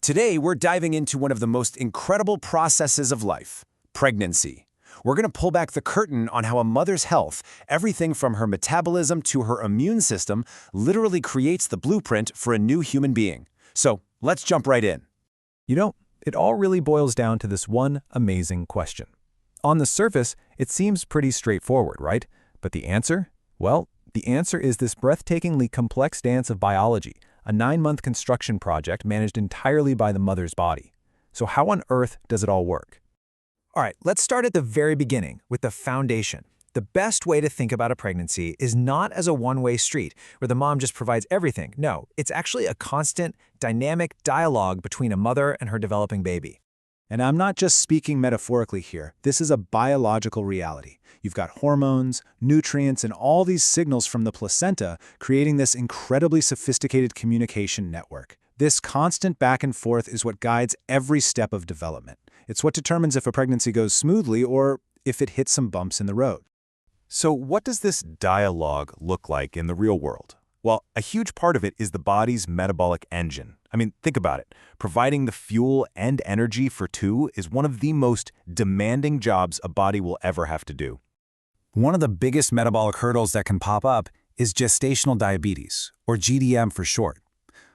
Today, we're diving into one of the most incredible processes of life, pregnancy. We're going to pull back the curtain on how a mother's health, everything from her metabolism to her immune system, literally creates the blueprint for a new human being. So, let's jump right in. It all really boils down to this one amazing question. On the surface, it seems pretty straightforward, right? But the answer? Well, the answer is this breathtakingly complex dance of biology, a 9-month construction project managed entirely by the mother's body. So how on earth does it all work? All right, let's start at the very beginning with the foundation. The best way to think about a pregnancy is not as a one-way street where the mom just provides everything. No, it's actually a constant, dynamic dialogue between a mother and her developing baby. And I'm not just speaking metaphorically here. This is a biological reality. You've got hormones, nutrients, and all these signals from the placenta creating this incredibly sophisticated communication network. This constant back and forth is what guides every step of development. It's what determines if a pregnancy goes smoothly or if it hits some bumps in the road. So what does this dialogue look like in the real world? Well, a huge part of it is the body's metabolic engine. I mean, think about it. Providing the fuel and energy for two is one of the most demanding jobs a body will ever have to do. One of the biggest metabolic hurdles that can pop up is gestational diabetes, or GDM for short.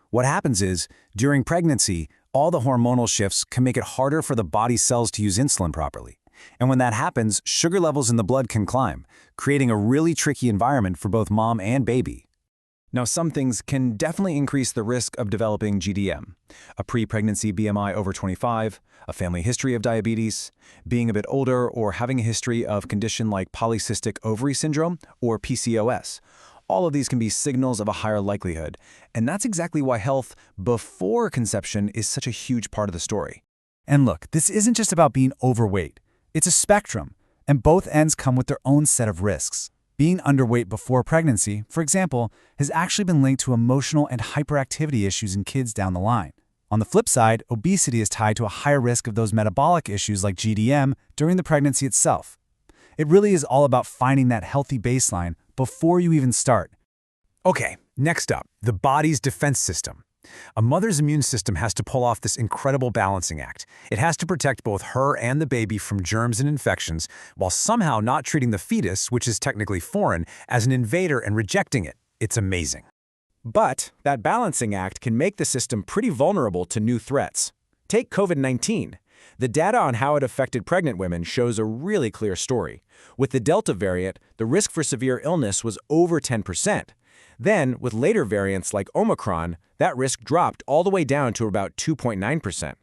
What happens is, during pregnancy, all the hormonal shifts can make it harder for the body's cells to use insulin properly. And when that happens, sugar levels in the blood can climb, creating a really tricky environment for both mom and baby. Now, some things can definitely increase the risk of developing GDM. A pre-pregnancy BMI over 25, a family history of diabetes, being a bit older, or having a history of condition like polycystic ovary syndrome or PCOS. All of these can be signals of a higher likelihood, and that's exactly why health before conception is such a huge part of the story. And look, this isn't just about being overweight. It's a spectrum, and both ends come with their own set of risks. Being underweight before pregnancy, for example, has actually been linked to emotional and hyperactivity issues in kids down the line. On the flip side, obesity is tied to a higher risk of those metabolic issues like GDM during the pregnancy itself. It really is all about finding that healthy baseline before you even start. Okay, next up, the body's defense system. A mother's immune system has to pull off this incredible balancing act. It has to protect both her and the baby from germs and infections, while somehow not treating the fetus, which is technically foreign, as an invader and rejecting it. It's amazing. But that balancing act can make the system pretty vulnerable to new threats. Take COVID-19. The data on how it affected pregnant women shows a really clear story. With the Delta variant, the risk for severe illness was over 10%. Then, with later variants like Omicron, that risk dropped all the way down to about 2.9%.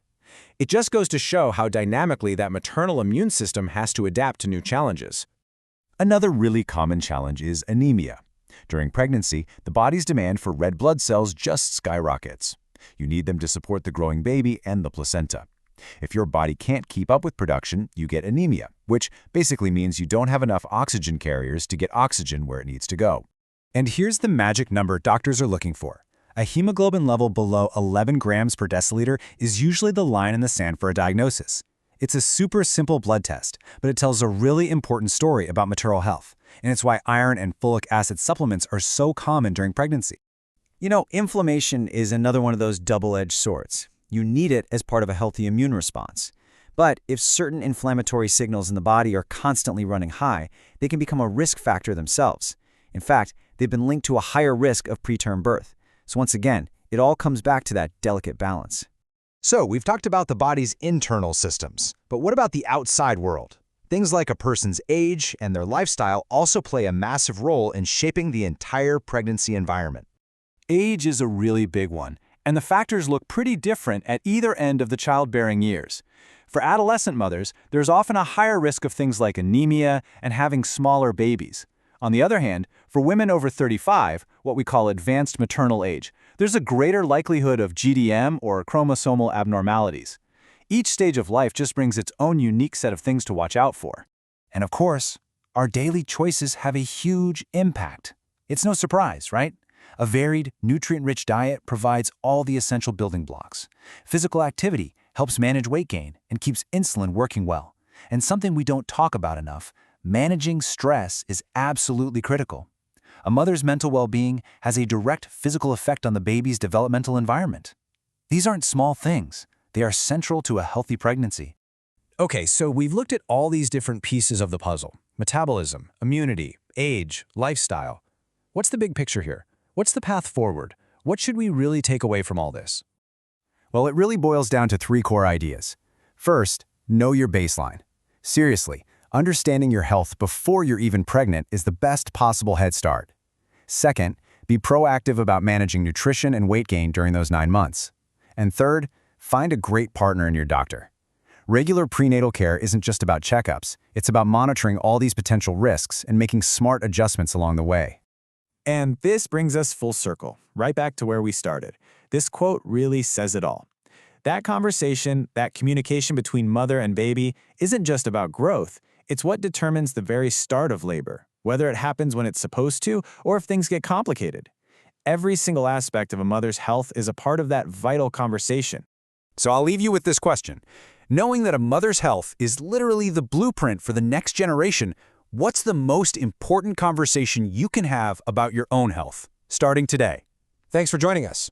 It just goes to show how dynamically that maternal immune system has to adapt to new challenges. Another really common challenge is anemia. During pregnancy, the body's demand for red blood cells just skyrockets. You need them to support the growing baby and the placenta. If your body can't keep up with production, you get anemia, which basically means you don't have enough oxygen carriers to get oxygen where it needs to go. And here's the magic number doctors are looking for. A hemoglobin level below 11 grams per deciliter is usually the line in the sand for a diagnosis. It's a super simple blood test, but it tells a really important story about maternal health, and it's why iron and folic acid supplements are so common during pregnancy. Inflammation is another one of those double-edged swords. You need it as part of a healthy immune response. But if certain inflammatory signals in the body are constantly running high, they can become a risk factor themselves. In fact, they've been linked to a higher risk of preterm birth. So once again, it all comes back to that delicate balance. So, we've talked about the body's internal systems, but what about the outside world? Things like a person's age and their lifestyle also play a massive role in shaping the entire pregnancy environment. Age is a really big one, and the factors look pretty different at either end of the childbearing years. For adolescent mothers, there's often a higher risk of things like anemia and having smaller babies. On the other hand, for women over 35, what we call advanced maternal age, there's a greater likelihood of GDM or chromosomal abnormalities. Each stage of life just brings its own unique set of things to watch out for. And of course, our daily choices have a huge impact. It's no surprise, right? A varied, nutrient-rich diet provides all the essential building blocks. Physical activity helps manage weight gain and keeps insulin working well. And something we don't talk about enough, managing stress is absolutely critical. A mother's mental well-being has a direct physical effect on the baby's developmental environment. These aren't small things. They are central to a healthy pregnancy. Okay, so we've looked at all these different pieces of the puzzle: metabolism, immunity, age, lifestyle. What's the big picture here? What's the path forward? What should we really take away from all this? Well, it really boils down to 3 core ideas. First, know your baseline. Seriously, understanding your health before you're even pregnant is the best possible head start. Second, be proactive about managing nutrition and weight gain during those 9 months. And third, find a great partner in your doctor. Regular prenatal care isn't just about checkups, it's about monitoring all these potential risks and making smart adjustments along the way. And this brings us full circle, right back to where we started. This quote really says it all. That conversation, that communication between mother and baby, isn't just about growth. It's what determines the very start of labor, whether it happens when it's supposed to or if things get complicated. Every single aspect of a mother's health is a part of that vital conversation. So I'll leave you with this question. Knowing that a mother's health is literally the blueprint for the next generation, what's the most important conversation you can have about your own health, starting today? Thanks for joining us.